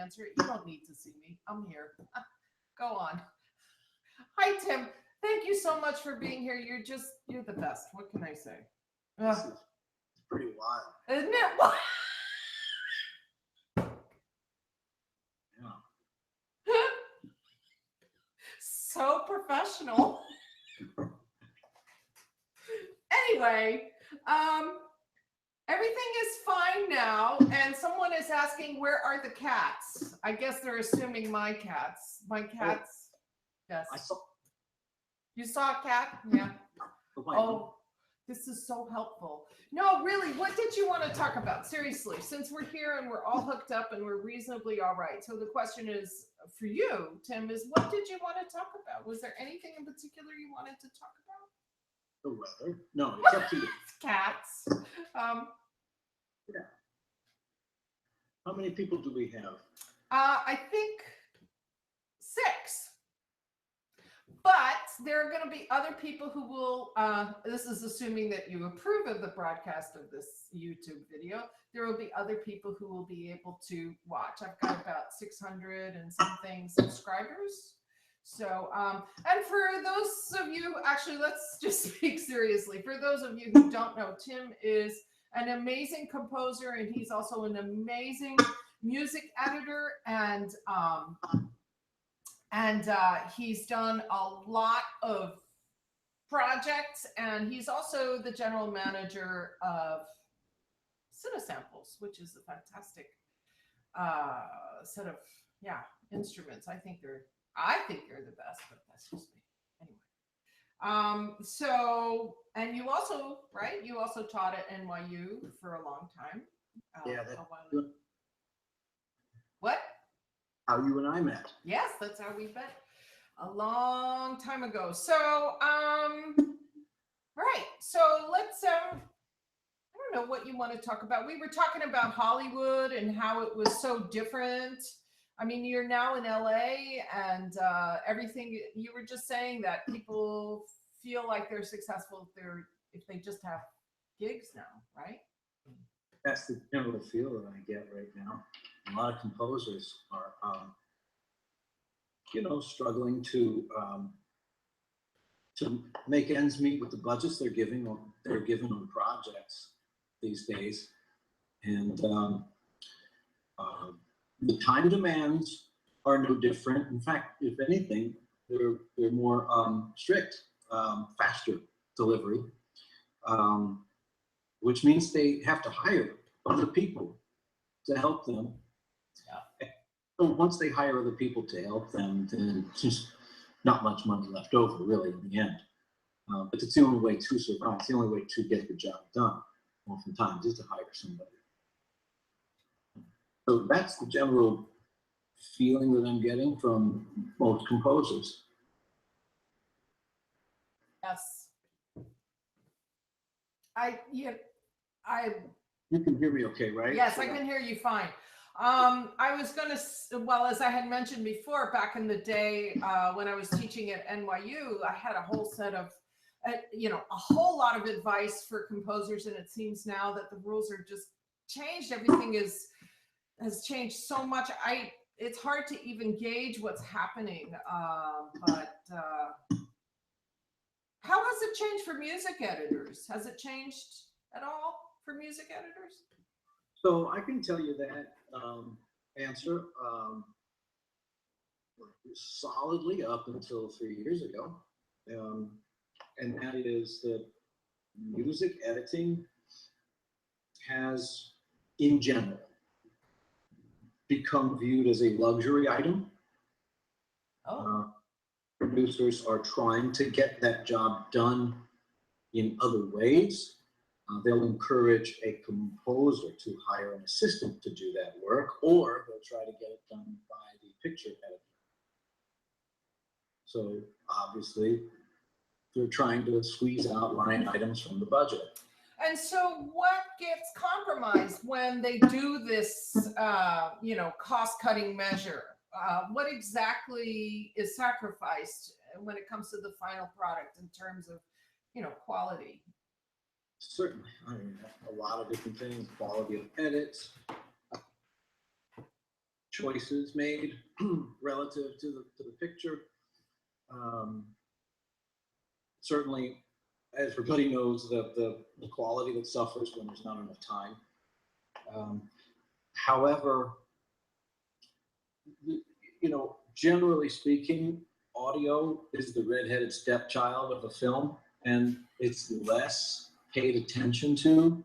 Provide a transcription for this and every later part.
answer it. You don't need to see me. I'm here. Go on. Hi, Tim. Thank you so much for being here. You're the best. What can I say? This is pretty wild. Isn't it? Yeah. So professional. Anyway, everything is fine now, and someone is asking, where are the cats? I guess they're assuming my cats. My cats. Yes. I saw You saw a cat? Yeah. the white. Oh, this is so helpful. No, really, what did you want to talk about? Seriously, since we're here and we're all hooked up and we're reasonably all right. So the question is for you, Tim, is what did you want to talk about? Was there anything in particular you wanted to talk about? The weather? No, it's up to you. Cats. Yeah. How many people do we have? I think 6. But there are going to be other people who will, this is assuming that you approve of the broadcast of this YouTube video. There will be other people who will be able to watch. I've got about 600 and something subscribers. So, and for those of you, actually, let's just speak seriously. For those of you who don't know, Tim is an amazing composer, and he's also an amazing music editor, and he's done a lot of projects, and he's also the general manager of Cinesamples, which is a fantastic set of instruments. I think they're the best, but that's just me. Anyway. So, and you also taught at NYU for a long time. Yeah. What? How you and I met. Yes, that's how we met a long time ago. So, right. So let's, I don't know what you want to talk about. We were talking about Hollywood and how it was so different. I mean, you're now in LA and everything. You were just saying that people feel like they're successful if they just have gigs now, right? That's the general feel that I get right now. A lot of composers are, struggling to make ends meet with the budgets they're given on projects these days, and the time demands are no different. In fact, if anything, they're more strict, faster delivery, which means they have to hire other people to help them. Yeah. So once they hire other people to help them, then it's just not much money left over, really, in the end. But it's the only way to survive. It's the only way to get the job done, oftentimes, is to hire somebody. So that's the general feeling that I'm getting from most composers. Yes. You can hear me okay, right? Yes, I can hear you fine. I was going to, well, as I had mentioned before, back in the day when I was teaching at NYU, I had a whole set of, a whole lot of advice for composers, and it seems now that the rules are just changed. Everything has changed so much. It's hard to even gauge what's happening, but how has it changed for music editors? Has it changed at all for music editors? So I can tell you that answer solidly up until 3 years ago. And that is that music editing has, in general, become viewed as a luxury item. Producers are trying to get that job done in other ways. They'll encourage a composer to hire an assistant to do that work, or they'll try to get it done by the picture editor. So obviously, they're trying to squeeze out line items from the budget. And so what gets compromised when they do this, cost-cutting measure? What exactly is sacrificed when it comes to the final product in terms of, quality? Certainly. I mean, a lot of different things, quality of edits, choices made relative to the picture. Certainly, as everybody knows, the quality that suffers when there's not enough time. However, you know, generally speaking, audio is the redheaded stepchild of a film, and it's less paid attention to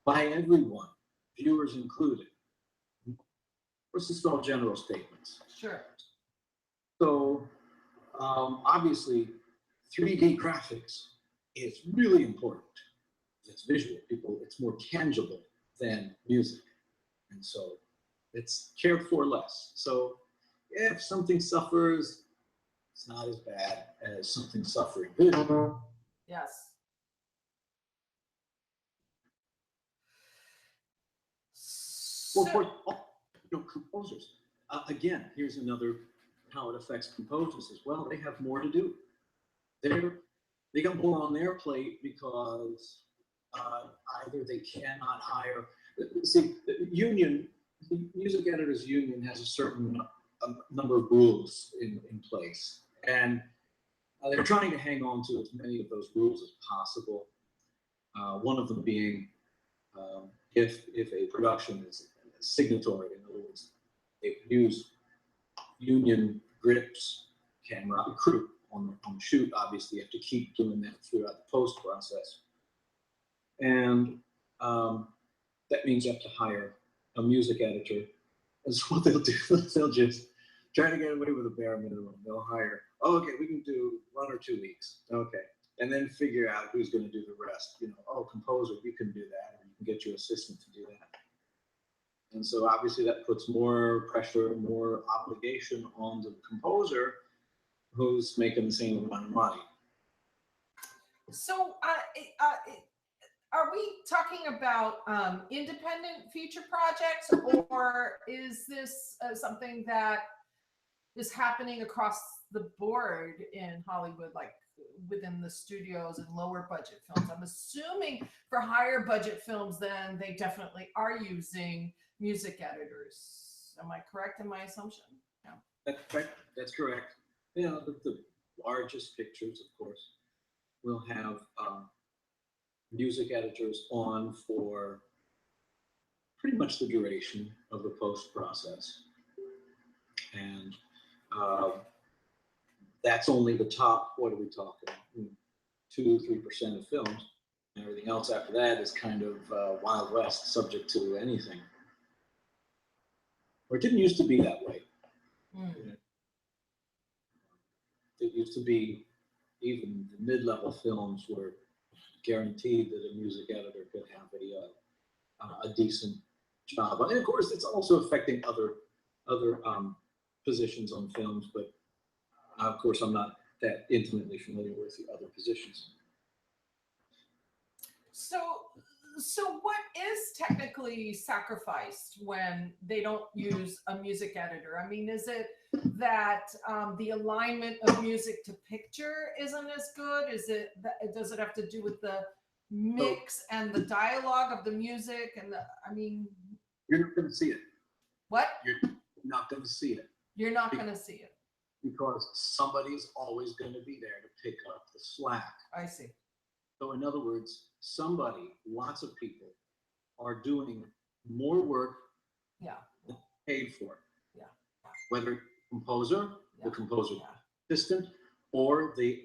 by everyone, viewers included. This is all general statements. Sure. So obviously, 3D graphics is really important. It's visual, people, it's more tangible than music. And so it's cared for less. So if something suffers, it's not as bad as something suffering visual. Yes. Well, of course, you know, composers. Again, here's another how it affects composers as well. They have more to do. They got more on their plate because either they cannot hire. See, the music editors union has a certain number of rules in place, and they're trying to hang on to as many of those rules as possible. One of them being if a production is signatory, in other words, they use union grips, camera, crew on the shoot. Obviously, you have to keep doing that throughout the post process, and that means you have to hire a music editor. That's what they'll do. They'll just try to get away with a bare minimum. They'll hire, oh, okay, we can do 1 or 2 weeks. Okay. And then figure out who's going to do the rest. You know, oh, composer, you can do that. Or you can get your assistant to do that. And so obviously that puts more pressure, more obligation on the composer who's making the same amount of money. So are we talking about independent feature projects, or is this something that is happening across the board in Hollywood, like within the studios and lower budget films? I'm assuming for higher budget films, then they definitely are using music editors. Am I correct in my assumption? Yeah. That's correct. You know, the largest pictures, of course, will have music editors on for pretty much the duration of the post process. And that's only the top, what are we talking, 2-3% of films. And everything else after that is kind of Wild West, subject to anything. Or it didn't used to be that way. It used to be even the mid-level films were guaranteed that a music editor could have a decent job. And of course, it's also affecting other positions on films, but of course, I'm not that intimately familiar with the other positions. So what is technically sacrificed when they don't use a music editor? I mean, is it that the alignment of music to picture isn't as good? Is it that, does it have to do with the mix and the dialogue of the music? And I mean, you're not going to see it. What? You're not going to see it. You're not going to see it. Because somebody's always going to be there to pick up the slack. I see. So in other words, lots of people are doing more work than paid for. Yeah. Whether composer, the composer assistant, or the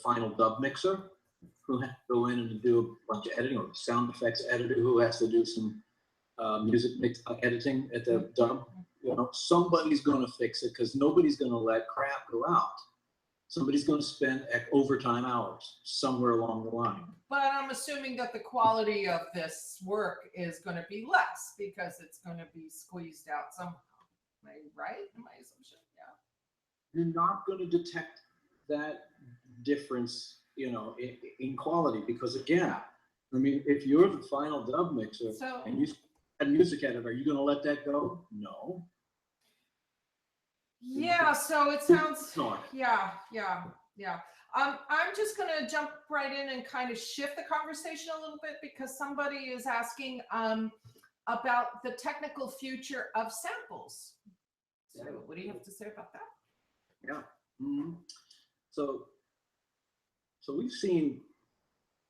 final dub mixer who has to go in and do a bunch of editing, or sound effects editor who has to do some music mix editing at the dub. You know, somebody's going to fix it because nobody's going to let crap go out. Somebody's going to spend overtime hours somewhere along the line. But I'm assuming that the quality of this work is going to be less because it's going to be squeezed out somehow. Am I right in my assumption? Yeah. You're not going to detect that difference, you know, in quality because again, I mean, if you're the final dub mixer and you a music editor, are you going to let that go? No. Yeah, so it sounds, yeah. I'm just going to jump right in and kind of shift the conversation a little bit because somebody is asking, about the technical future of samples. So what do you have to say about that? Yeah. Mhm. So we've seen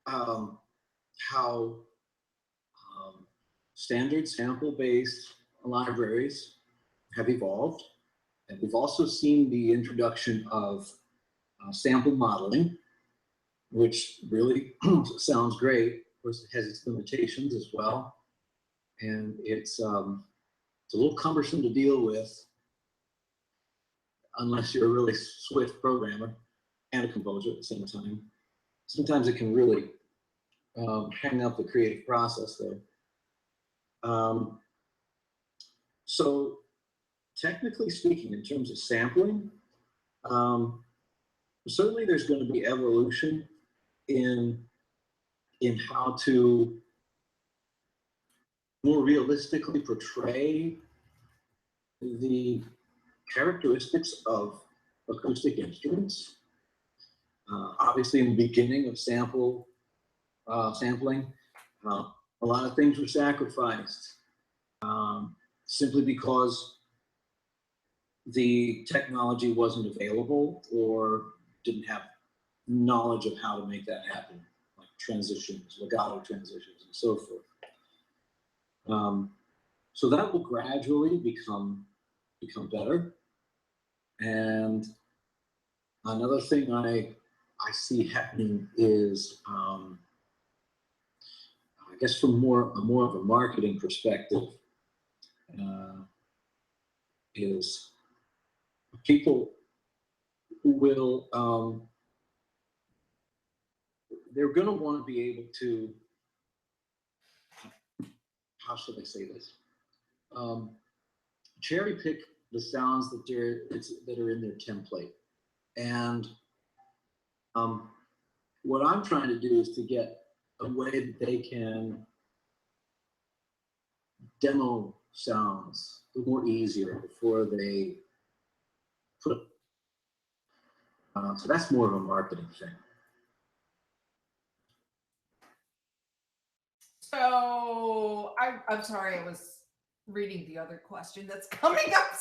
how standard sample-based libraries have evolved. And we've also seen the introduction of sample modeling, which really sounds great. Of course, it has its limitations as well. And it's a little cumbersome to deal with unless you're a really swift programmer and a composer at the same time. Sometimes it can really hang up the creative process there. So technically speaking, in terms of sampling, certainly there's going to be evolution in how to more realistically portray the characteristics of acoustic instruments. Obviously, in the beginning of sampling, a lot of things were sacrificed simply because the technology wasn't available or didn't have knowledge of how to make that happen, like transitions, legato transitions, and so forth. So that will gradually become better. And another thing I see happening is, I guess from more of a marketing perspective, is people will they're going to want to be able to, how should I say this, cherry pick the sounds that are in their template. And what I'm trying to do is to get a way that they can demo sounds a little more easier before they put. So that's more of a marketing thing. So I'm sorry, I was reading the other question that's coming up.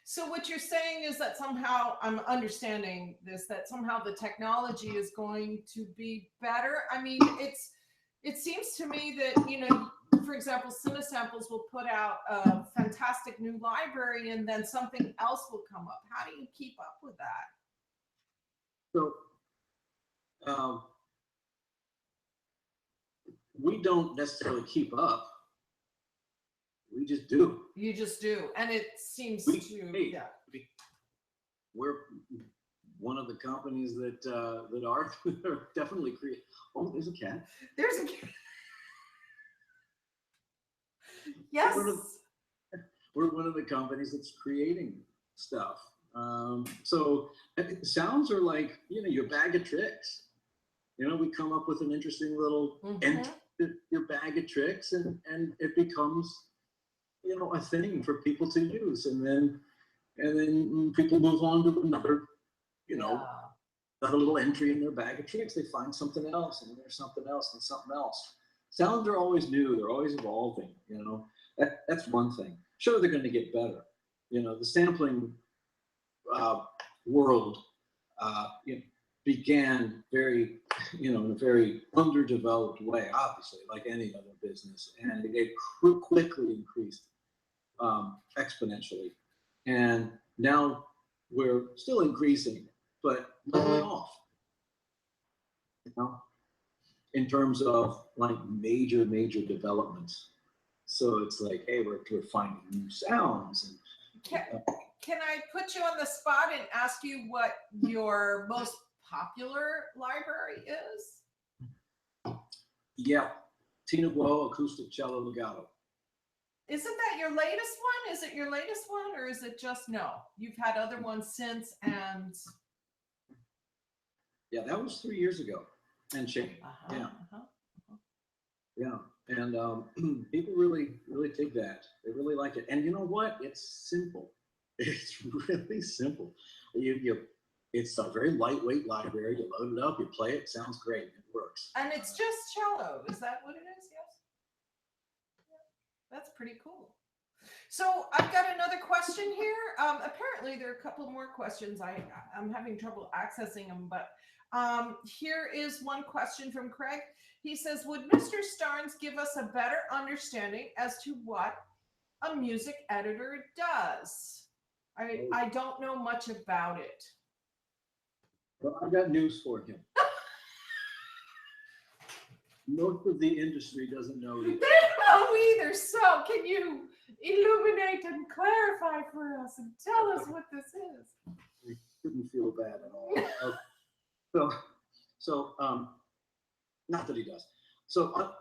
So what you're saying is that somehow, I'm understanding this, that somehow the technology is going to be better. I mean, it seems to me that, you know, for example, Cinesamples will put out a fantastic new library and then something else will come up. How do you keep up with that? So we don't necessarily keep up. We just do. You just do. And it seems yeah. We're one of the companies that are definitely creating. Oh, there's a cat. There's a cat. Yes. We're one of the companies that's creating stuff. So sounds are like, you know, your bag of tricks. You know, we come up with an interesting little your bag of tricks, and it becomes, you know, a thing for people to use, and then people move on to another, you know, another little entry in their bag of tricks. They find something else, and there's something else, and something else. Sounds are always new; they're always evolving. You know, that's one thing. Sure, they're going to get better. You know, the sampling world, you know, began very, you know, in a very underdeveloped way, obviously, like any other business, and it quickly increased exponentially, and now we're still increasing, but leveling off. You know, in terms of like major developments. So it's like, hey, we're finding new sounds. And can I put you on the spot and ask you what your most popular library is? Yeah, Tina Guo acoustic cello legato. Isn't that your latest one? Is it your latest one, or is it just no? You've had other ones since, and yeah, that was 3 years ago, and change. Yeah, and people really dig that. They really like it, and you know what? It's simple. It's really simple. It's a very lightweight library. You load it up, you play it. Sounds great. It works. And it's just cello. Is that what it is? Yes. That's pretty cool. So I've got another question here. Apparently, there are a couple more questions. I'm having trouble accessing them, but here is one question from Craig. He says, "Would Mr. Starnes give us a better understanding as to what a music editor does?" I don't know much about it. Well, I've got news for him. Most of the industry doesn't know They either. don't know either. So can you illuminate and clarify for us and tell us what this is? I couldn't feel bad at all. So, not that he does. So,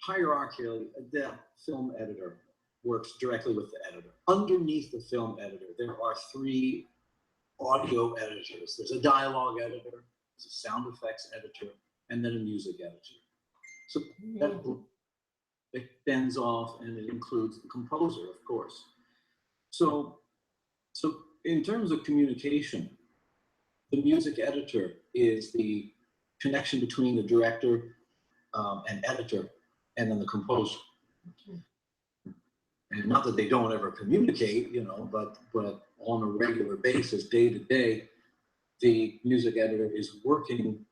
hierarchically, the film editor works directly with the editor. Underneath the film editor, there are 3 audio editors. There's a dialogue editor, there's a sound effects editor, and then a music editor. So that extends off, and it includes the composer, of course. So in terms of communication, the music editor is the connection between the director and editor, and then the composer. And not that they don't ever communicate, but on a regular basis, day to day, the music editor is working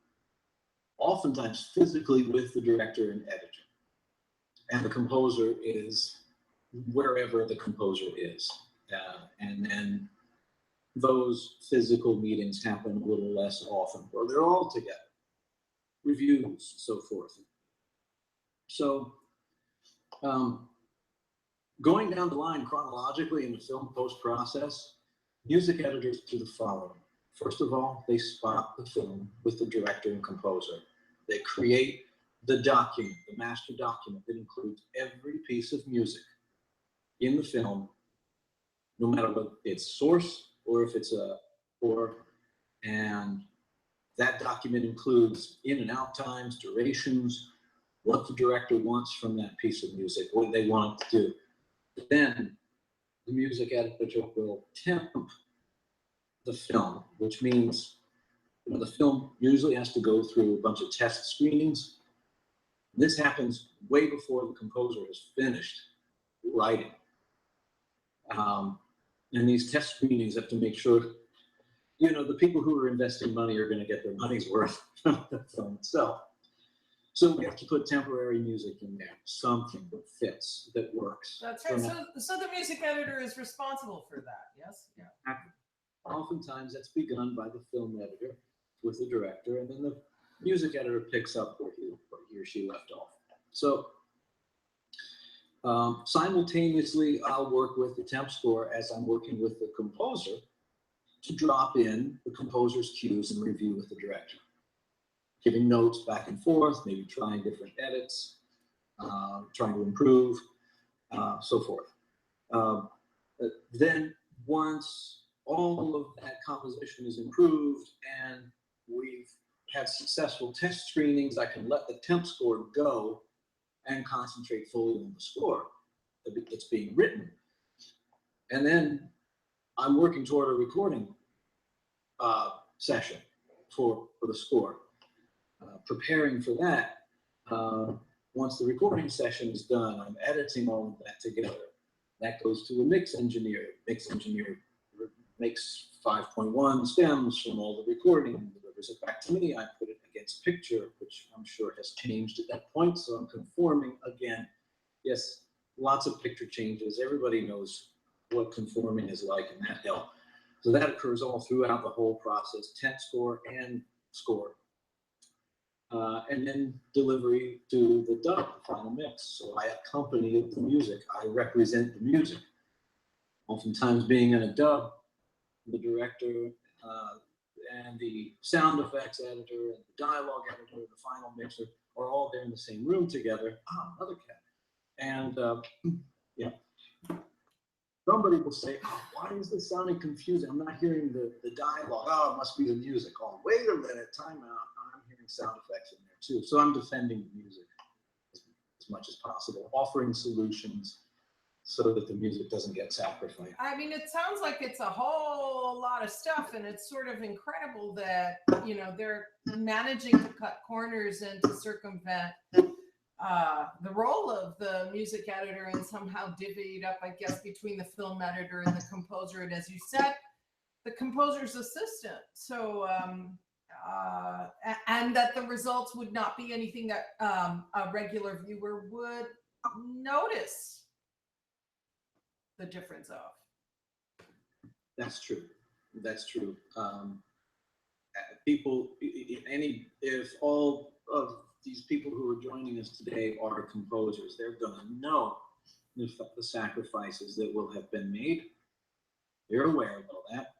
oftentimes physically with the director and editor. And the composer is wherever the composer is. And then those physical meetings happen a little less often, or they're all together. Reviews, so forth. So, going down the line chronologically in the film post process, music editors do the following. First of all, they spot the film with the director and composer. They create the document, the master document that includes every piece of music in the film, no matter what its source or if it's a score. And that document includes in and out times, durations, what the director wants from that piece of music, what they want it to do. Then the music editor will temp the film, which means the film usually has to go through a bunch of test screenings. This happens way before the composer has finished writing. And these test screenings have to make sure, the people who are investing money are going to get their money's worth from the film itself. So we have to put temporary music in there, something that fits, that works. That's right. So the music editor is responsible for that, yes? Yeah. Oftentimes that's begun by the film editor with the director, and then the music editor picks up where he or she left off. So simultaneously, I'll work with the temp score as I'm working with the composer to drop in the composer's cues and review with the director, giving notes back and forth, maybe trying different edits, trying to improve, so forth. Then once all of that composition is improved and we've had successful test screenings, I can let the temp score go and concentrate fully on the score that's being written. And then I'm working toward a recording session for the score. Preparing for that, once the recording session is done, I'm editing all of that together. That goes to a mix engineer. Mix engineer makes 5.1 stems from all the recording, delivers it back to me. I put it against picture, which I'm sure has changed at that point, so I'm conforming again. Yes, lots of picture changes. Everybody knows what conforming is like, and that helps. So that occurs all throughout the whole process, temp score and score. And then delivery to the dub, the final mix. So I accompany the music. I represent the music. Oftentimes being in a dub, the director and the sound effects editor and the dialogue editor, the final mixer are all there in the same room together. Another cat. And somebody will say, why is this sounding confusing? I'm not hearing the dialogue. It must be the music. Wait a minute, time out. I'm hearing sound effects in there too. So I'm defending the music as much as possible, offering solutions so that the music doesn't get sacrificed. I mean, it sounds like it's a whole lot of stuff, and it's sort of incredible that, they're managing to cut corners and to circumvent the role of the music editor and somehow divvy it up, I guess, between the film editor and the composer. And as you said, the composer's assistant. So, and that the results would not be anything that a regular viewer would notice the difference of. That's true. That's true. People, if all of these people who are joining us today are composers, they're going to know the sacrifices that will have been made. They're aware of all that.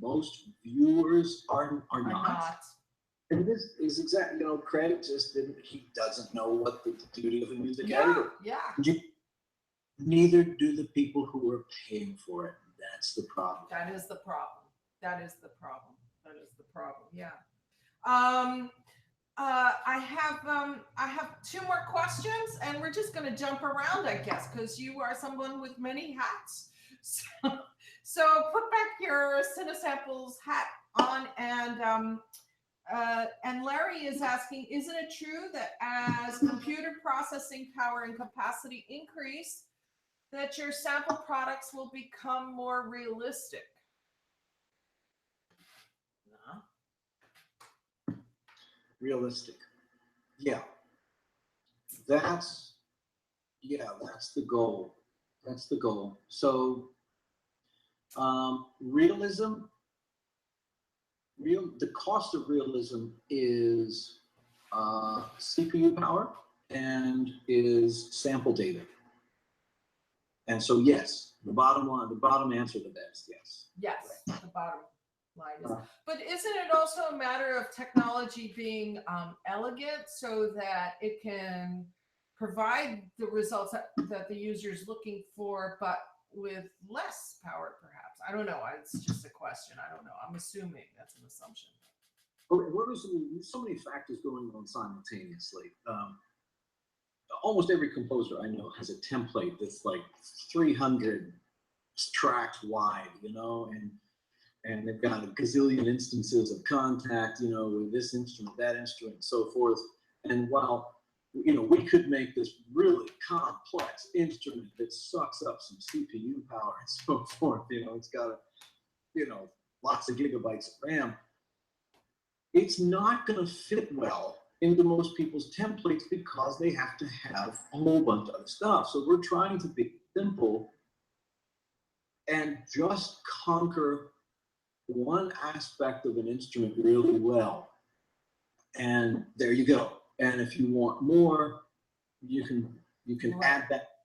Most viewers are not. And this is exactly, Craig just didn't, he doesn't know what the duty of a music editor. Yeah. Neither do the people who are paying for it. That's the problem. That is the problem. Yeah. I have two more questions, and we're just going to jump around, I guess, because you are someone with many hats. So put back your Cinesamples hat on, and Larry is asking, isn't it true that as computer processing power and capacity increase, that your sample products will become more realistic? No. Realistic. Yeah. That's the goal. So, the cost of realism is CPU power and is sample data. And so, yes, the bottom answer to that is yes. Yes, the bottom line is. But isn't it also a matter of technology being elegant so that it can provide the results that the user is looking for, but with less power, perhaps? I don't know. It's just a question. I don't know. I'm assuming that's an assumption. There's so many factors going on simultaneously. Almost every composer I know has a template that's like 300 tracks wide, and they've got a gazillion instances of contact, with this instrument, that instrument, and so forth. And while, we could make this really complex instrument that sucks up some CPU power and so forth, it's got lots of gigabytes of RAM. It's not going to fit well into most people's templates because they have to have a whole bunch of other stuff. So we're trying to be simple and just conquer one aspect of an instrument really well. And there you go. And if you want more, you can add that.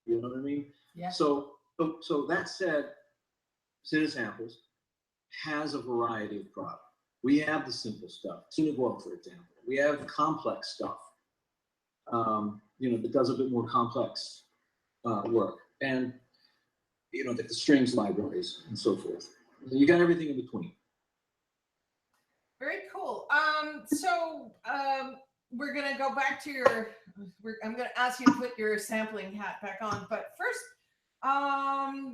You know what I mean? Yeah. So that said, Cinesamples has a variety of products. We have the simple stuff, Cinesamples, for example. We have complex stuff, that does a bit more complex work, and like the strings libraries and so forth. You got everything in between. Very cool. So we're gonna go back to I'm gonna ask you to put your sampling hat back on, but first,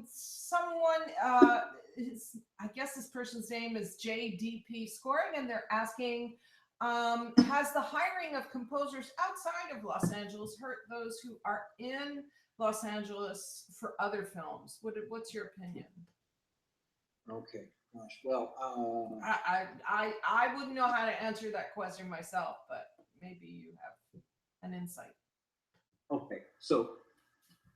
someone, I guess this person's name is JDP Scoring, and they're asking, has the hiring of composers outside of Los Angeles hurt those who are in Los Angeles for other films? What's your opinion? Okay, gosh, well, I wouldn't know how to answer that question myself, but maybe you have an insight. Okay, so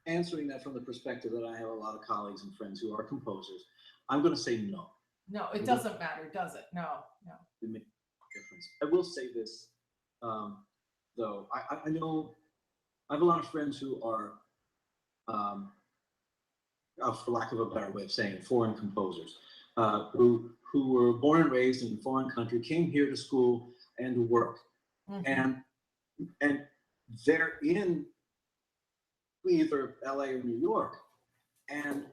answering that from the perspective that I have a lot of colleagues and friends who are composers, I'm going to say no. No, it doesn't matter, does it? No. It makes a difference. I will say this, though. I know I have a lot of friends who are, for lack of a better way of saying it, foreign composers, who were born and raised in a foreign country, came here to school and to work, and they're in either LA or New York, and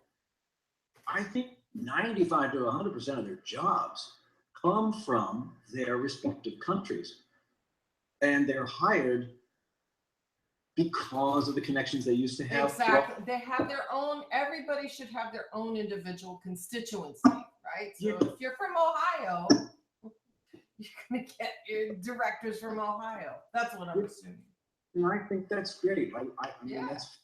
I think 95 to 100% of their jobs come from their respective countries, and they're hired because of the connections they used to have. Exactly. They have their own, everybody should have their own individual constituency, right? So if you're from Ohio, you're going to get your directors from Ohio. That's what I'm assuming. And I think that's great. I mean, Yeah. that's,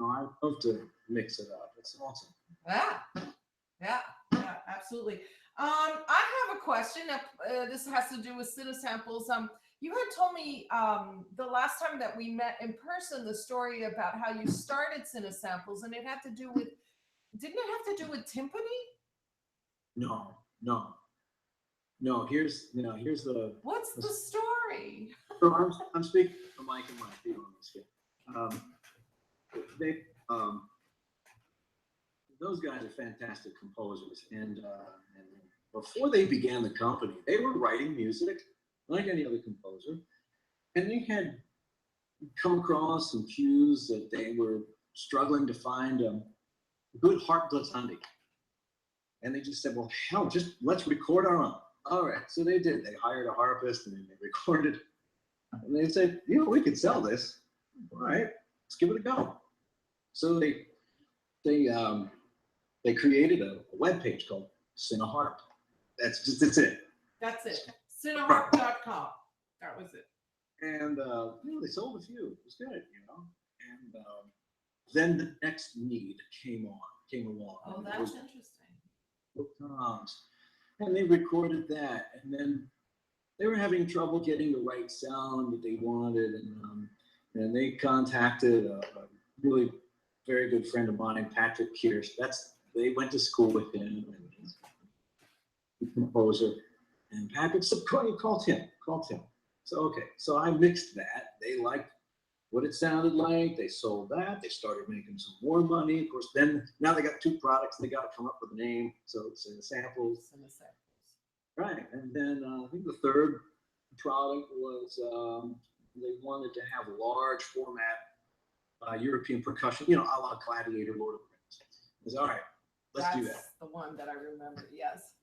I love to mix it up. It's awesome. Yeah, absolutely. I have a question. This has to do with Cinesamples. You had told me the last time that we met in person the story about how you started Cinesamples, and it had to do with, didn't it have to do with timpani? No. Here's the. What's the story? So I'm speaking to Mike and Mike here on this here. They those guys are fantastic composers, and before they began the company, they were writing music like any other composer, and they had come across some cues that they were struggling to find good harpglissandi. And they just said, well, hell, just let's record our own. All right, so they did. They hired a harpist and then they recorded. And they said, we could sell this. All right, let's give it a go. So they created a web page called Sena Harp. That's it. That's it. Cineharp.com. That was it. And they sold a few. It was good, And then the next need came along. Oh, that's interesting. Toms. And they recorded that, and then they were having trouble getting the right sound that they wanted, and they contacted a really very good friend of mine, Patrick Kears. They went to school with him, and he's a composer. And Patrick said, call Tim. So okay, so I mixed that. They liked what it sounded like. They sold that. They started making some more money. Of course, then now they got two products. They got to come up with a name. So it's Cinesamples. Right. And then I think the third product was they wanted to have large format European percussion, a la Gladiator, Lord of the Rings. I said, all right, let's do that. That's the one that I remember, yes.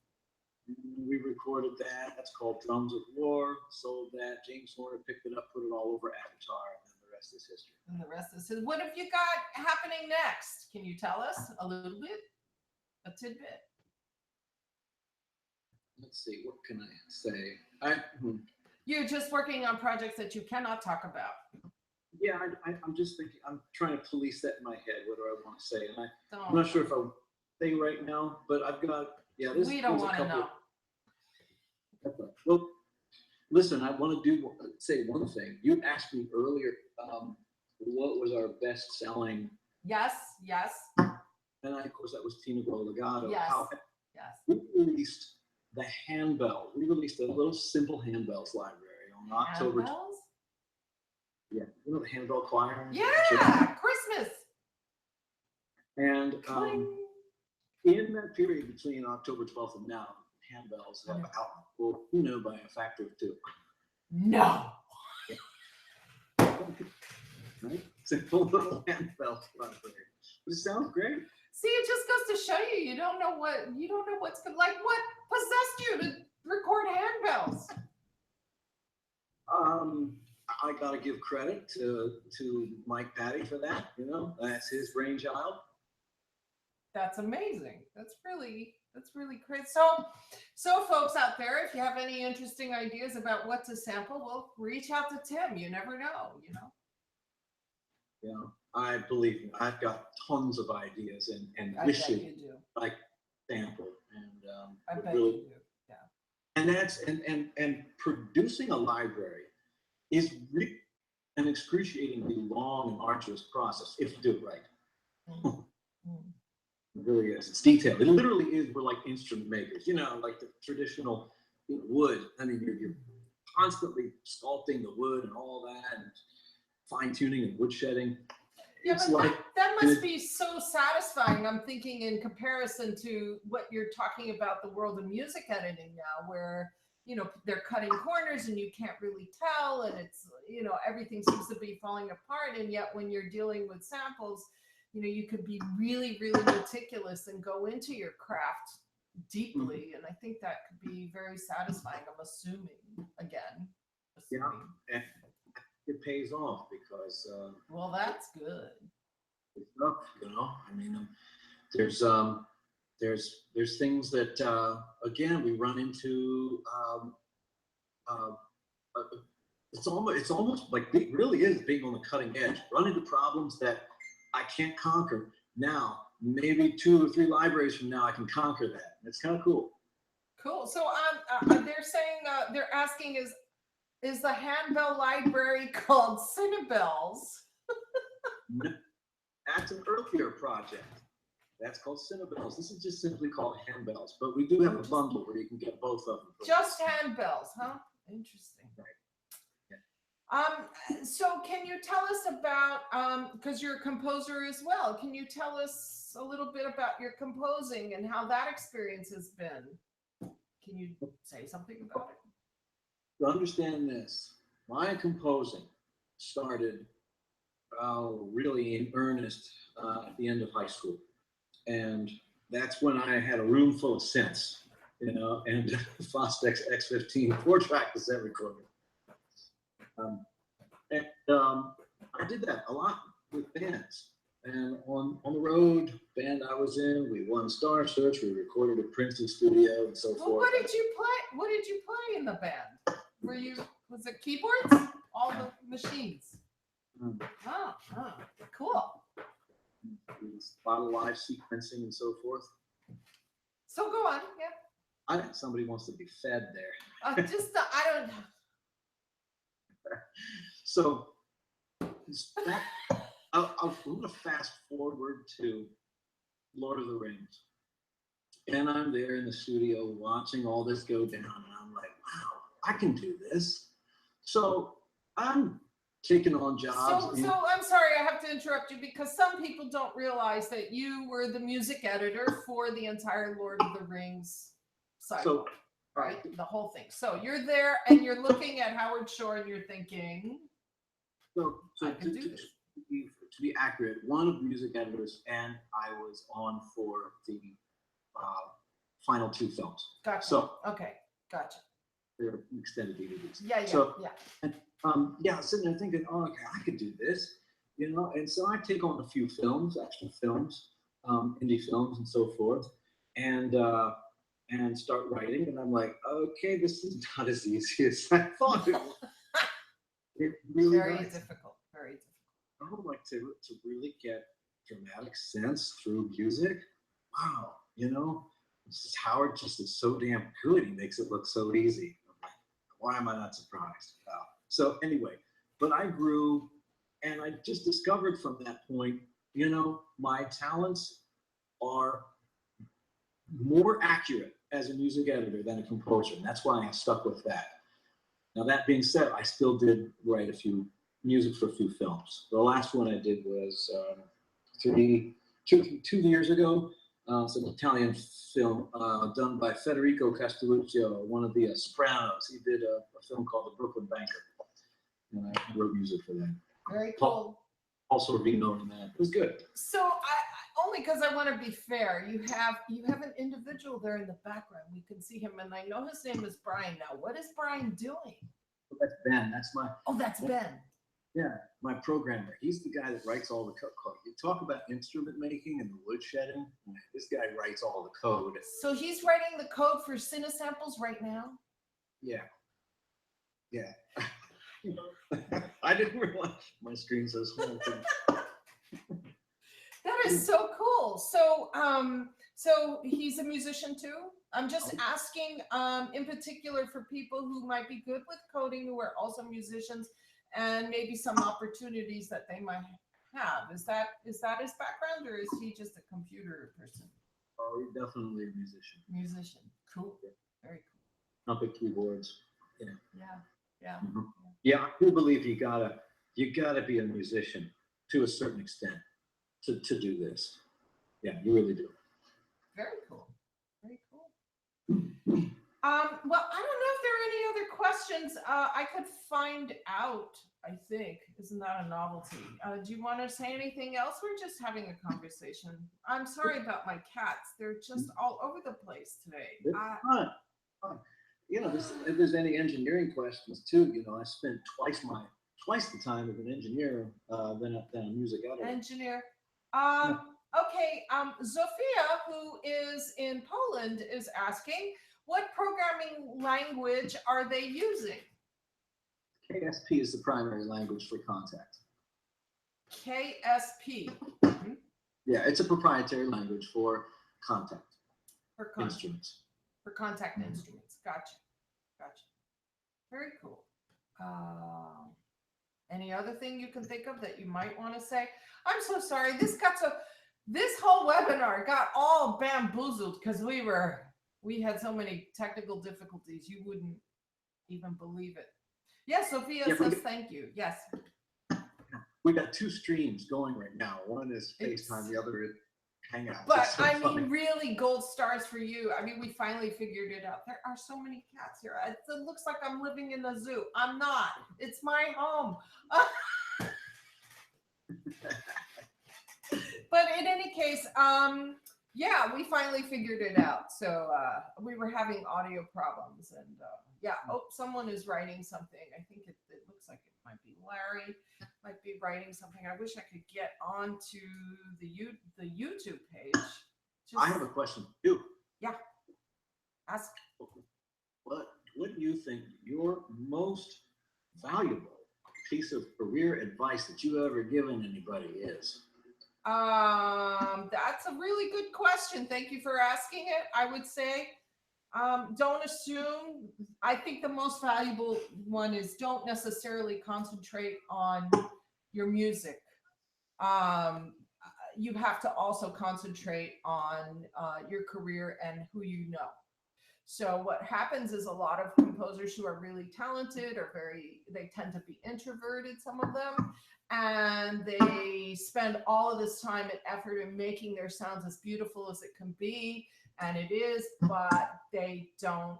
We recorded that. That's called Drums of War. Sold that. James Horner picked it up, put it all over Avatar, and then the rest is history. And the rest is history. What have you got happening next? Can you tell us a little bit? A tidbit? Let's see. What can I say? You're just working on projects that you cannot talk about. Yeah, I'm just thinking. I'm trying to police that in my head. What do I want to say? And Don't. I'm not sure if I say right now, but I've got. Yeah, we don't want to know. Well, listen, I want to say one thing. You asked me earlier, what was our best-selling? Yes. And of course, that was Tina Legato. Yes. We released the handbell. We released a little simple handbells library on October. Handbells? Yeah, the handbell choir. Yeah, Christmas. And in that period between October 12th and now, handbells have out, by a factor of 2. No. Right? Simple little handbell library. But it sounds great. See, it just goes to show you don't know what's good. Like, what possessed you to record handbells? I gotta give credit to Mike Patty for that. That's his brainchild. That's amazing. That's really great. So folks out there, if you have any interesting ideas about what to sample, well, reach out to Tim. You never know, Yeah, I believe me. I've got tons of ideas and I wishes bet you do. like sample, and I bet really, you do. Yeah. And that's and producing a library is really an excruciatingly long and arduous process if you do it right. It really is. It's detailed. It literally is. We're like instrument makers, like the traditional wood. I mean, you're constantly sculpting the wood and all that, and fine tuning and wood shedding. Yeah, but that must be so satisfying. I'm thinking in comparison to what you're talking about, the world of music editing now, where they're cutting corners and you can't really tell, and it's everything seems to be falling apart. And yet, when you're dealing with samples, you could be really, really meticulous and go into your craft deeply. And I think that could be very satisfying. I'm assuming. Yeah, and it pays off because. Well, that's good. It's tough, I mean, there's things that again we run into uh, uh, it's almost like it really is being on the cutting edge, run into problems that I can't conquer now. Maybe 2 or 3 libraries from now, I can conquer that. It's kind of cool. Cool. So they're saying they're asking is the handbell library called Cinesamples? That's an earlier project. That's called Cinesamples. This is just simply called handbells, but we do have a bundle where you can get both of them. Just handbells, huh? Interesting. Right. So can you tell us about, because you're a composer as well, can you tell us a little bit about your composing and how that experience has been? Can you say something about it? To understand this, my composing started really in earnest at the end of high school. And that's when I had a room full of synths, and Fostex X15 4-track cassette recorder. I did that a lot with bands. And on the road, band I was in, we won Star Search, we recorded at Prince's studio and so forth. What did you play? What did you play in the band? Was it keyboards? All the machines. Oh, cool. A lot of live sequencing and so forth. So go on, yeah. I think somebody wants to be fed there. I don't. So I'm going to fast forward to Lord of the Rings. And I'm there in the studio watching all this go down. And I'm like, wow, I can do this. So I'm taking on jobs. So I'm sorry, I have to interrupt you because some people don't realize that you were the music editor for the entire Lord of the Rings cycle, right? The whole thing. So you're there and you're looking at Howard Shore and you're thinking, So to be accurate, one of the music editors, and I was on for the final 2 films. Gotcha. So okay, gotcha. They're extended DVDs. Yeah. And sitting there thinking, oh, okay, I could do this, And so I take on a few films, extra films, indie films, and so forth, and start writing. And I'm like, okay, this is not as easy as I thought it was. It really Very difficult. I would like to really get dramatic sense through music. Wow, Howard just is so damn good. He makes it look so easy. Why am I not surprised? So anyway, but I grew, and I just discovered from that point, my talents are more accurate as a music editor than a composer, and that's why I stuck with that. Now, that being said, I still did write a few music for a few films. The last one I did was 2 years ago. It's an Italian film done by Federico Castelluccio, one of the Sopranos. He did a film called The Brooklyn Banker, and I wrote music for that. Very cool. Also Vino in that. It was good. So I only because I want to be fair, you have an individual there in the background. We can see him, and I know his name is Brian. Now, what is Brian doing? Well, that's Ben. That's my. Oh, that's Ben. Yeah, my programmer. He's the guy that writes all the code. You talk about instrument making and the woodshedding. This guy writes all the code. So he's writing the code for Cinesamples right now? Yeah. I didn't realize my screen's so small. That is so cool. So he's a musician too? I'm just asking in particular for people who might be good with coding, who are also musicians, and maybe some opportunities that they might have. Is that his background, or is he just a computer person? Oh, he's definitely a musician. Musician. Cool. Very cool. Trumpet, keyboards. Yeah. Mm-hmm. Yeah, I do believe you gotta be a musician to a certain extent to do this. Yeah, you really do. Very cool. Well, I don't know if there are any other questions I could find out, I think. Isn't that a novelty? Do you want to say anything else? We're just having a conversation. I'm sorry about my cats. They're just all over the place today. It's fun. If there's any engineering questions too, I spent twice the time of an engineer than a music editor. Engineer. Okay, Zofia, who is in Poland, is asking, what programming language are they using? KSP is the primary language for contact. KSP. Yeah, it's a proprietary language for contact instruments. For contact instruments. Gotcha. Very cool. Any other thing you can think of that you might want to say? I'm so sorry. This whole webinar got all bamboozled because we had so many technical difficulties. You wouldn't even believe it. Yes, Sophia says thank you. Yes. We got 2 streams going right now. One is FaceTime, the other is Hangouts. But so I mean, really, gold stars for you. I mean, we finally figured it out. There are so many cats here. It looks like I'm living in a zoo. I'm not. It's my home. But in any case, yeah, we finally figured it out. So we were having audio problems, and yeah. Oh, someone is writing something. I think it looks like it might be Larry. Might be writing something. I wish I could get onto the YouTube page. I have a question for you. Yeah. Ask. What do you think your most valuable piece of career advice that you've ever given anybody is? That's a really good question. Thank you for asking it. I would say, don't assume. I think the most valuable one is don't necessarily concentrate on your music. You have to also concentrate on your career and who you know. So what happens is a lot of composers who are really talented they tend to be introverted, some of them, and they spend all of this time and effort in making their sounds as beautiful as it can be, and it is, but they don't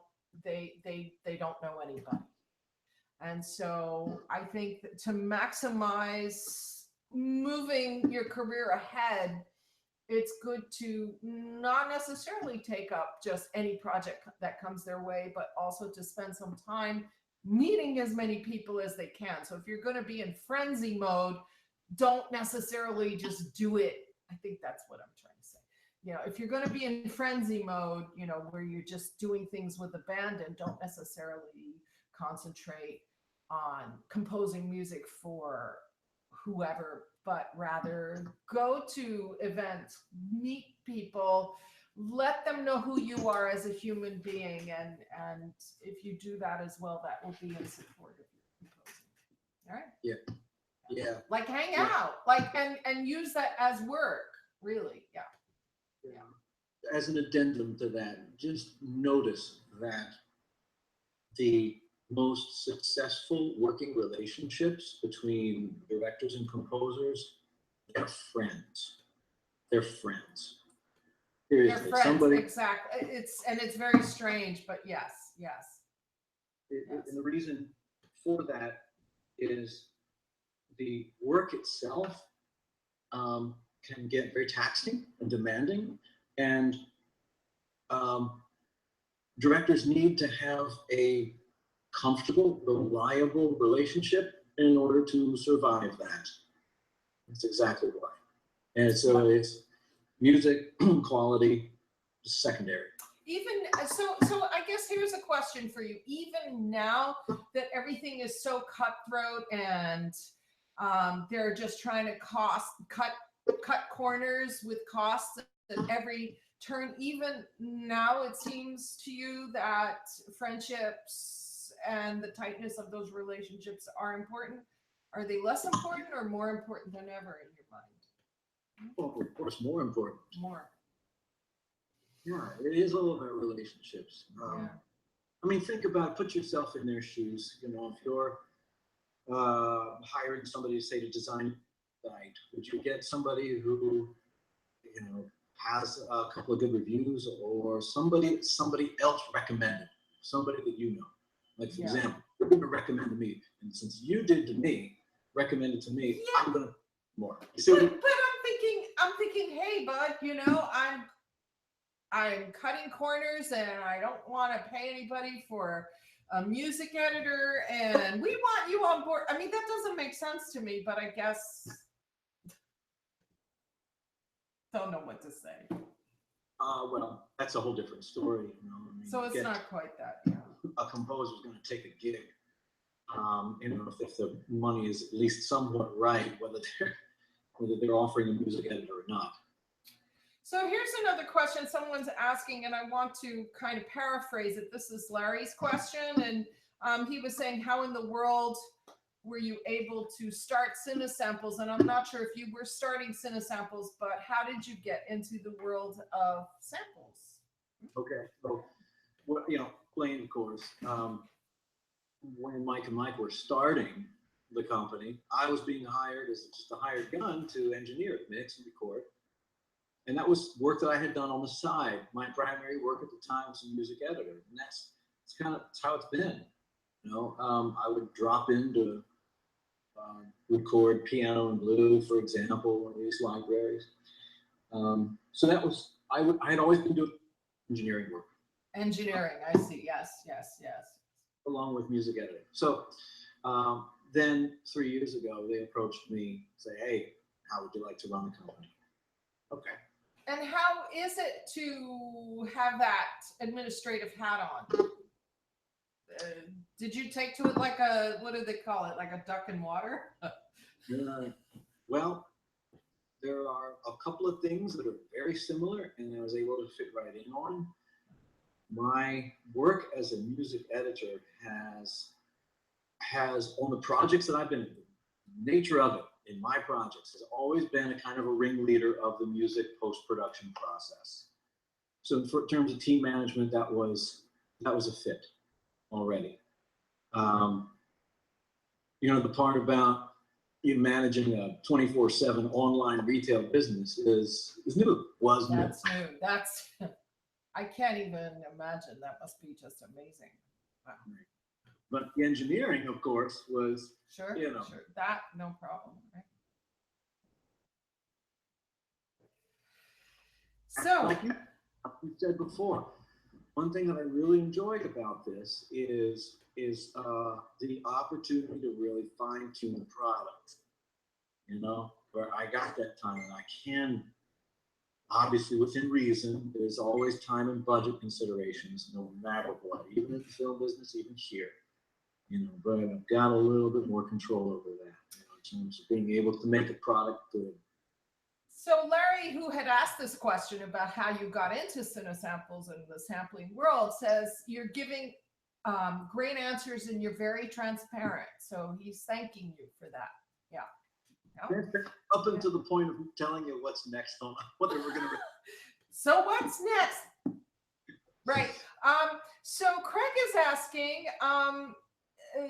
know anybody. And so I think that to maximize moving your career ahead, it's good to not necessarily take up just any project that comes their way, but also to spend some time meeting as many people as they can. So if you're going to be in frenzy mode, don't necessarily just do it. I think that's what I'm trying to say. You know, if you're going to be in frenzy mode, you know, where you're just doing things with abandon, don't necessarily concentrate on composing music for whoever, but rather go to events, meet people, let them know who you are as a human being, and if you do that as well, that will be in support of your composing. All right. Yeah. Like hang out, like and use that as work. Really. Yeah. As an addendum to that, just notice that the most successful working relationships between directors and composers, they're friends. They're friends. Seriously, They're friends, exactly. It's very strange, but yes. And the reason for that is the work itself can get very taxing and demanding, and directors need to have a comfortable, reliable relationship in order to survive that. That's exactly why. And so it's music quality secondary. Even so I guess here's a question for you. Even now that everything is so cutthroat and they're just trying to cut corners with costs at every turn, even now it seems to you that friendships and the tightness of those relationships are important. Are they less important or more important than ever in your mind? Well, of course, more important. More. Yeah, it is all about relationships. Yeah. I mean, think about, put yourself in their shoes. You know, if you're hiring somebody, say, to design a site, would you get somebody who, you know, has a couple of good reviews, or somebody else recommended, somebody that you know? Like, for example, you're going to recommend to me, and since you did to me, recommended to me, I'm going to more. So, but I'm thinking, hey, bud, you know, I'm cutting corners, and I don't want to pay anybody for a music editor, and we want you on board. I mean, that doesn't make sense to me, but I guess don't know what to say. Well, that's a whole different story. You know, I mean, So it's not quite that, yeah. a composer's going to take a gig. You know, if the money is at least somewhat right, whether they're offering a music editor or not. So here's another question someone's asking, and I want to kind of paraphrase it. This is Larry's question, and he was saying, how in the world were you able to start Cinesamples? And I'm not sure if you were starting Cinesamples, but how did you get into the world of samples? Okay, so, well, you know, playing chorus. When Mike and Mike were starting the company, I was being hired as just a hired gun to engineer, mix, and record. And that was work that I had done on the side. My primary work at the time was a music editor, and that's how it's been. You know, I would drop in to record piano and blue, for example, one of these libraries. So that was I had always been doing engineering work. Engineering, I see. Yes, yes, yes. Along with music editing. So then 3 years ago, they approached me, say, "Hey, how would you like to run the company?" Okay. And how is it to have that administrative hat on? Did you take to it like a, what do they call it, like a duck in water? Well, there are a couple of things that are very similar, and I was able to fit right in on. My work as a music editor has on the projects that I've been in, the nature of it in my projects has always been a kind of a ringleader of the music post-production process. So in terms of team management, that was a fit already. You know, the part about you managing a 24/7 online retail business is new, was new. That's new. That's, I can't even imagine. That must be just amazing. Wow. But the engineering, of course, was, Sure, you know, sure. That, no problem. Right? So, like you said before, one thing that I really enjoyed about this is the opportunity to really fine tune the product. You know, where I got that time, and I can, obviously within reason. There's always time and budget considerations, no matter what, even in the film business, even here. You know, but I've got a little bit more control over that, you know, in terms of being able to make a product good. so Larry, who had asked this question about how you got into Cinesamples and the sampling world, says you're giving great answers and you're very transparent. So he's thanking you for that. Yeah. Yeah. Up until the point of telling you what's next on what we're going to. So what's next? Right. So Craig is asking,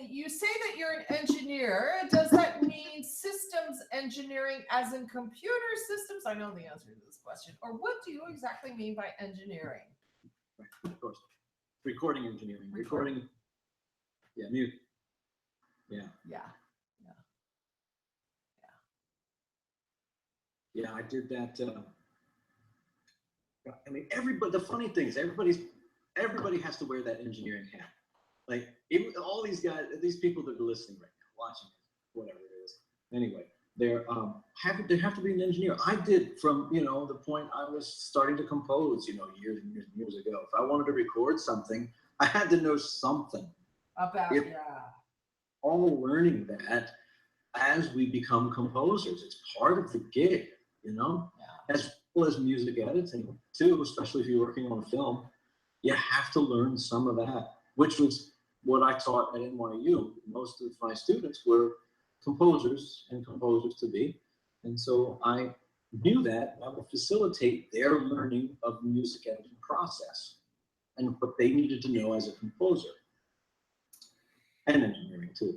you say that you're an engineer. Does that mean systems engineering as in computer systems? I know the answer to this question. Or what do you exactly mean by engineering? Right, of course. Recording engineering. Recording. Yeah, mute. Yeah. Yeah. Yeah, I did that. I mean, everybody. The funny thing is, everybody has to wear that engineering hat. Like even all these guys, these people that are listening right now, watching it, whatever it is. Anyway, they have to be an engineer. I did from, you know, the point I was starting to compose, you know, years and years and years ago. If I wanted to record something, I had to know something About all learning that as we become composers. It's part of the gig, you know, as well as music editing too, especially if you're working on a film. You have to learn some of that, which was what I taught at NYU. Most of my students were composers and composers to be. And so I knew that I would facilitate their learning of the music editing process and what they needed to know as a composer. And engineering too.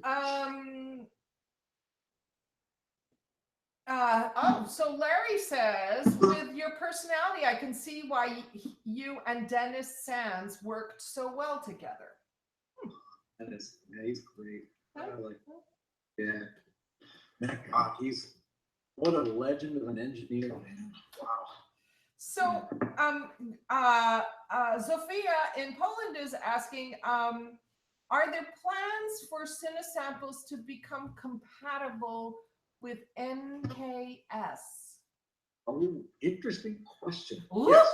So Larry says, with your personality, I can see why you and Deniz Hughes worked so well together. That is, yeah, he's great. Yeah. Man, God, what a legend of an engineer, man. Wow. So, Zofia in Poland is asking, are there plans for Cinesamples to become compatible with NKS? Oh, interesting question. Ooh. Yes.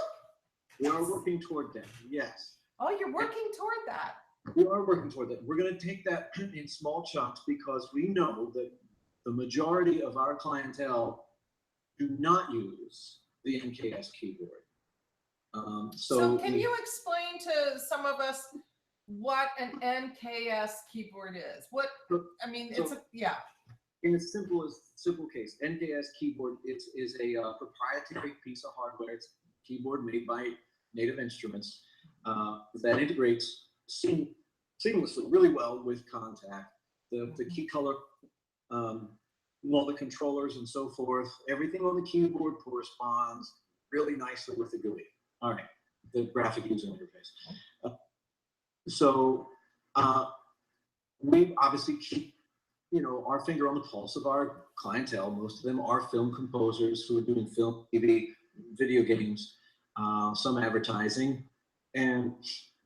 We are working toward that. Yes. Oh, you're working toward that. We are working toward that. We're going to take that in small chunks because we know that the majority of our clientele do not use the NKS keyboard. So can you explain to some of us what an NKS keyboard is? What, I mean, it's a, yeah. In a simple case, NKS keyboard is a proprietary piece of hardware. It's a keyboard made by Native Instruments that integrates seamlessly, really well with Contact. The key color, all the controllers and so forth, everything on the keyboard corresponds really nicely with the GUI. All right, the graphic user interface. So we obviously keep our finger on the pulse of our clientele. Most of them are film composers who are doing film, TV, video games, some advertising, and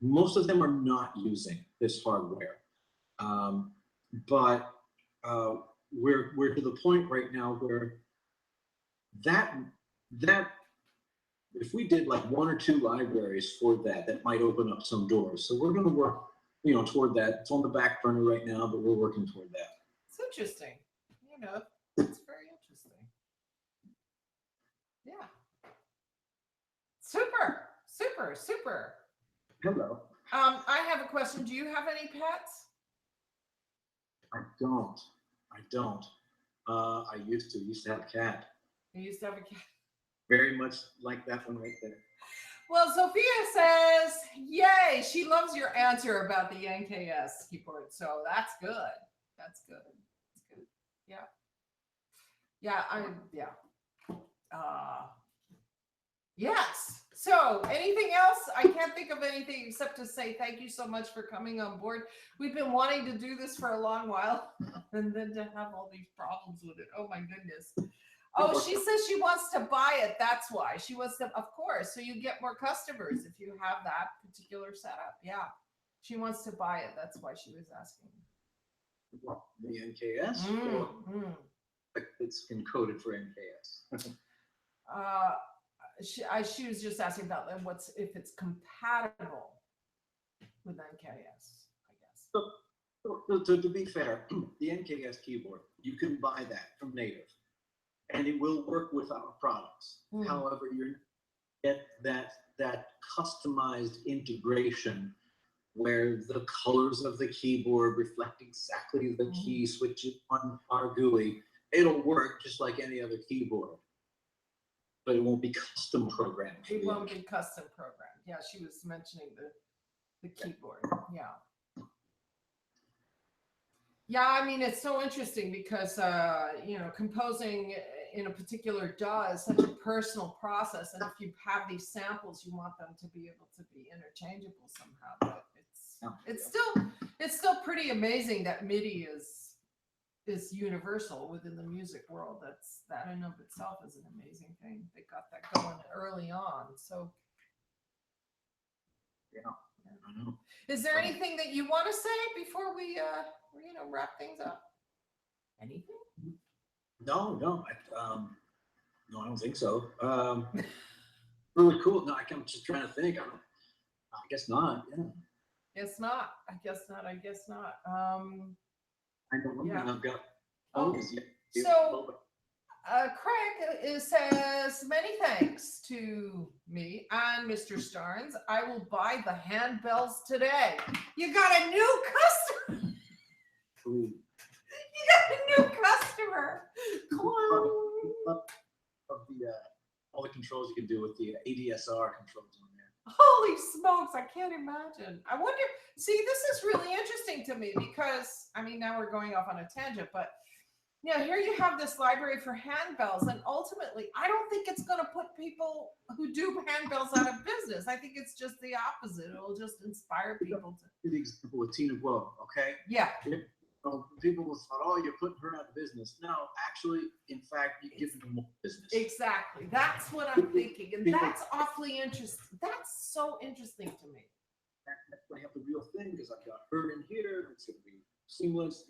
most of them are not using this hardware. But we're to the point right now where that if we did like 1 or 2 libraries for that might open up some doors. So we're going to work toward that. It's on the back burner right now, but we're working toward that. It's interesting. It's very interesting. Yeah. Super. Hello. I have a question. Do you have any pets? I don't. I used to have a cat. You used to have a cat. Very much like that one right there. Well, Sophia says, yay, she loves your answer about the NKS keyboard. So that's good. That's good. Yeah. Yes. So anything else? I can't think of anything except to say thank you so much for coming on board. We've been wanting to do this for a long while and then to have all these problems with it. Oh my goodness. Oh, she says she wants to buy it. That's why she wants to, of course. So you get more customers if you have that particular setup. Yeah. She wants to buy it. That's why she was asking. The NKS? It's encoded for NKS. She was just asking about if it's compatible with NKS, I guess. So to be fair, the NKS keyboard, you can buy that from Native, and it will work with our products. However, you get that customized integration where the colors of the keyboard reflect exactly the key switches on our GUI. It'll work just like any other keyboard, but it won't be custom programmed. It won't be custom programmed. Yeah, she was mentioning the keyboard. Yeah. Yeah, I mean, it's so interesting because, composing in a particular DAW is such a personal process. And if you have these samples, you want them to be able to be interchangeable somehow. But it's still pretty amazing that MIDI is universal within the music world. That in and of itself is an amazing thing. They got that going early on. So yeah. I know. Is there anything that you want to say before we wrap things up? Anything? No, I don't think so. Really cool. No, I'm just trying to think. I guess not. Yeah. Guess not. I guess not. I know. Yeah. I've got. So Craig says, many thanks to me and Mr. Starnes. I will buy the handbells today. You got a new customer. Ooh. You got a new customer. Of all the controls you can do with the ADSR controls on there. Holy smokes, I can't imagine. I wonder, see, this is really interesting to me because, now we're going off on a tangent, but here you have this library for handbells, and ultimately, I don't think it's going to put people who do handbells out of business. I think it's just the opposite. It'll just inspire people to. The example with Tina Guo, okay? Yeah. People thought, oh, you're putting her out of business. No, actually, in fact, you give them more business. Exactly. That's what I'm thinking, and that's awfully interesting. That's so interesting to me. That's why I have the real thing because I've got her in here. It's going to be seamless.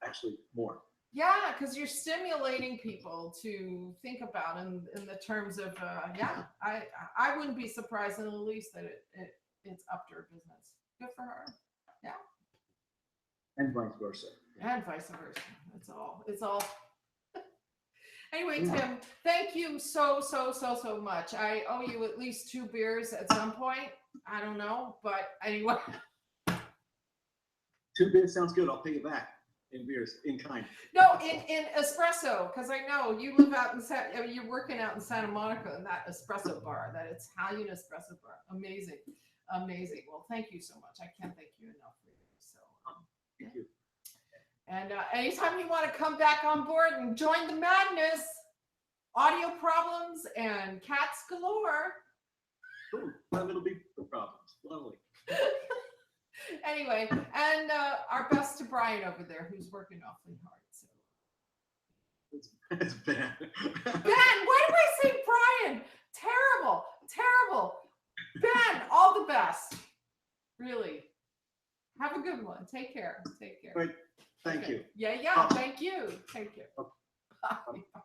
Actually, more Yeah, because you're stimulating people to think about in the terms of I wouldn't be surprised in the least that it's upped her business. Good for her. Yeah. And vice versa. And vice versa. It's all. Anyway, Tim, thank you so much. I owe you at least 2 beers at some point. I don't know, but anyway. 2 beers sounds good. I'll pay you back in beers, in kind. No, in espresso, because I know you live out in you're working out in Santa Monica in that espresso bar, that Italian espresso bar. Amazing. Well, thank you so much. I can't thank you enough for you. So, Thank you. And anytime you want to come back on board and join the madness, audio problems and cats galore. Cool. My little big problems. Lovely. Anyway, and our best to Brian over there, who's working awfully hard. So. It's Ben. Ben, why do I say Brian? Terrible. Ben, all the best. Really. Have a good one. Take care. Great. Thank you. Yeah. Thank you. Take care. Okay. Bye.